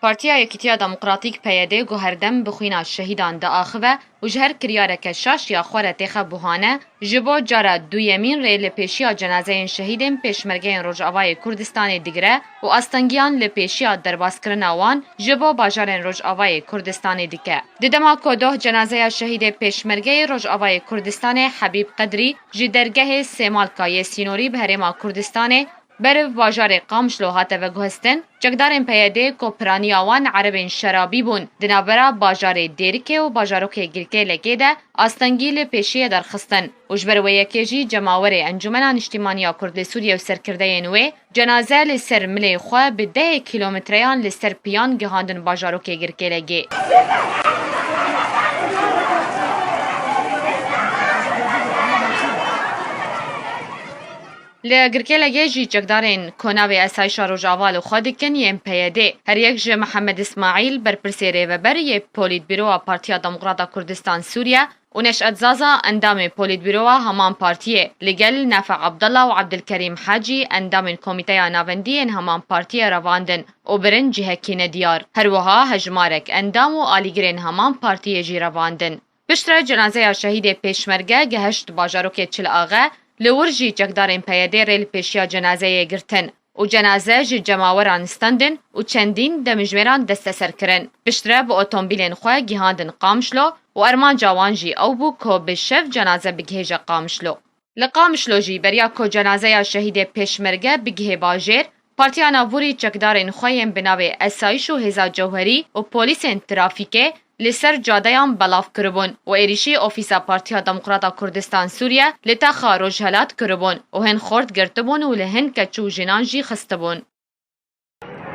Partiya Yekîtiya Demokratîk PYD guherdem bi xwîna şehîdan diaxive û ji her kiryareke şaş ya xwe re têxe buhane ji bo cara duyemîn rê li pêşiya cenazeyên şehîdên Pêşmergeyên Rojavayê Kurdistanê digire û astengiyan li pêşiya derbaskirina wan ji bo bajarên Rojavayê Kurdistanê dike. Di dema ku doh cenazeya şehîdê Pêşmergeyê Rojavayê Kurdistanê Hebîb Qedrî ji dergehê Sêmalkayê Sînorî bi Herêma Kurdistanê beriv bajarê Qamişlo hate veguhestin, çekdarên PYD ku piraniya wan erebên şerabî bûn di navbera bajarê Dêrikê û bajarokê Girkêlekê de astengî li pêşiyê derxistin û ji ber wê yekê jî cemawerê Encumena Niştimaniya Kurdê Sûriye û serkirdeyên wê cenaze li ser milê xwe bi 10 kîlometreyan li ser piyan gihandin bajarokê Girkêlekê. Li Girkêlekê jî çekdarên konavê Esayişa Rojava li xwe dikin yên PYD. Her yek ji Mihemed İsmaîl berpirsê rêveber yê Polîtbîroya Partiya Demokrata Kurdistan Sûriye û Neşet Zaza endamê Polîtbîroya heman partiyê li gel Nafi Abdallah û Abdilkerîm Hacî endamên Komîteya Navendiyên heman partiyê revandin û birin cihekî nediyar. Her wiha hejmarek endam û alîgirên heman partiyê jî revandin. Piştre cenazeya şehîdê Pêşmerge geheşt bajarokê Çilagê li wir jî çekdarên PYD rê li pêşiya cenazeyê girtin û cenaze ji cemaweran standin û çendîn demijmêran desteserkirin. Piştre bi otomobîlên xwe gihandin Qamişlo û ermanca wan jî ew bû ku bi şev cenaze bigihêje Qamişlo. Li Qamişlo jî beriya ku cenazeya şehîdê Pêşmerge bigihê bajêr, Partiya Navbûrî çekdarên xwe yên bi navê Esayiş û Hêza Cewherî û polîsên trafîkê li ser cadeyan belav kiribûn û êrişî ofîsa Partiya Demokrata Kurdistan Sûriye li texa Rojhilat kiribûn û hin xort girtibûn û li hin keç û jinan jî xistibûn.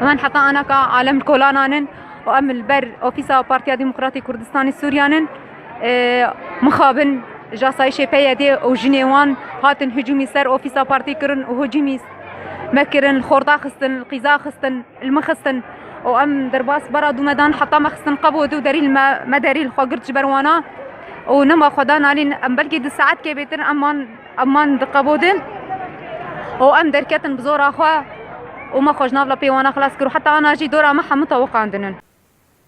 من حتى أنا كعالم كولانان وأمل بر أوفيسا بارتيا ديمقراطي كردستاني سوريانن مخابن جاسايش بيدي أو جنيوان هاتن هجومي سر أوفيسا بارتي كرن وهجومي مكرن الخوردا خستن القيزا خستن المخستن وأم درباس برا دو مدان حتى مخستن قبو دو داري المداري الخواقرت جبروانا ونما خدان علين أم بلكي دو ساعات كيبتن أمان دقبودن وأم دركتن بزور أخوا وما خوجناف لبيوانا خلاص كرو حتى أنا جي دورا محا متوقع عندنا.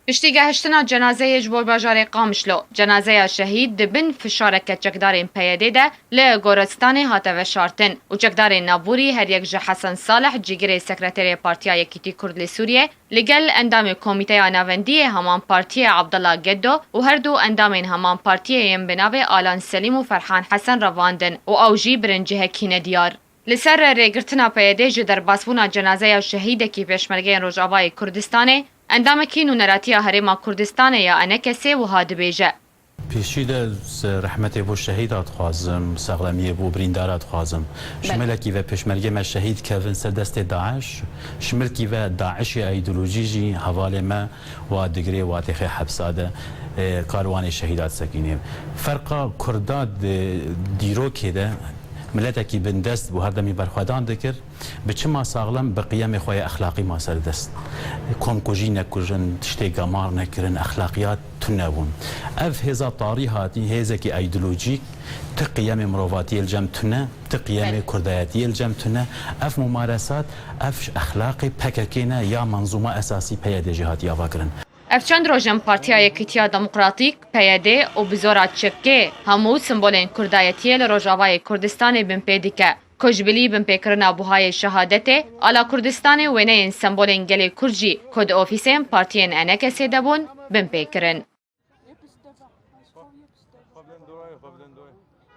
Piştî gehiştina cenazeyê ji bo bajarê Qamişlo, cenazeya şehîd di bin fişareke çekdarên PYD de li Goristanê hate veşartin û çekdarên Navbûrî her yek ji Hesen Salih cîgirê sekreterê Partiya Yekîtî Kurd li Sûriye li gel endamê Komîteya Navendiyê heman partiyê Abdallah Geddo û her du endamên heman partiyê yên bi navê Alan Selîm û Ferhan Hesen revandin û ew jî birin cihekî nediyar. Li ser rêgirtina PYD ji derbasbûna cenazeya şehîdekî Pêşmergeyên Rojavayê Kurdistanê endamekî nûneratiya Herêma Kurdistanê ya Enekesê wiha dibêje. Pêşî de rehmetê bo şehîda dixwazim, sexlemiyê bo birîndara dixwazim. Şimelekî ve pêşmergê me şehîd kevin ser destê Daeş, şimelkî ve Daeşê îdeolojî jî hevalê me wa digirê wa têxê hebsa de karwanê şehîda sekînê. Ferqa Kurda dîrokê de ملتکی بندست بو هر دمی برخوادان دکر به چما ساغلم به قیام خواه اخلاقی ما سر دست کم کجی نکرن تشتی گمار نکرن اخلاقیات تو نبون اف هزا طاری هاتی هزا کی ایدولوژیک تقیام مروفاتی الجم تونه تقیام کردایتی الجم تونه اف ممارسات اف اخلاقی پککینه یا منظومه اساسی پیاده جهات یاوا کرن Ev çend rojên Partiya Yekîtiya Demokratîk PYD û bi zora çekê hemû simbolên kurdayetiyê li Rojavayê Kurdistanê bin pê dike. Ku ji bilî bin pêkirina buhayê şehadetê ala Kurdistanê wêneyên sembolên gelê Kurd jî ku di ofîsên partiyên Enekesê de bûn bin pêkirin.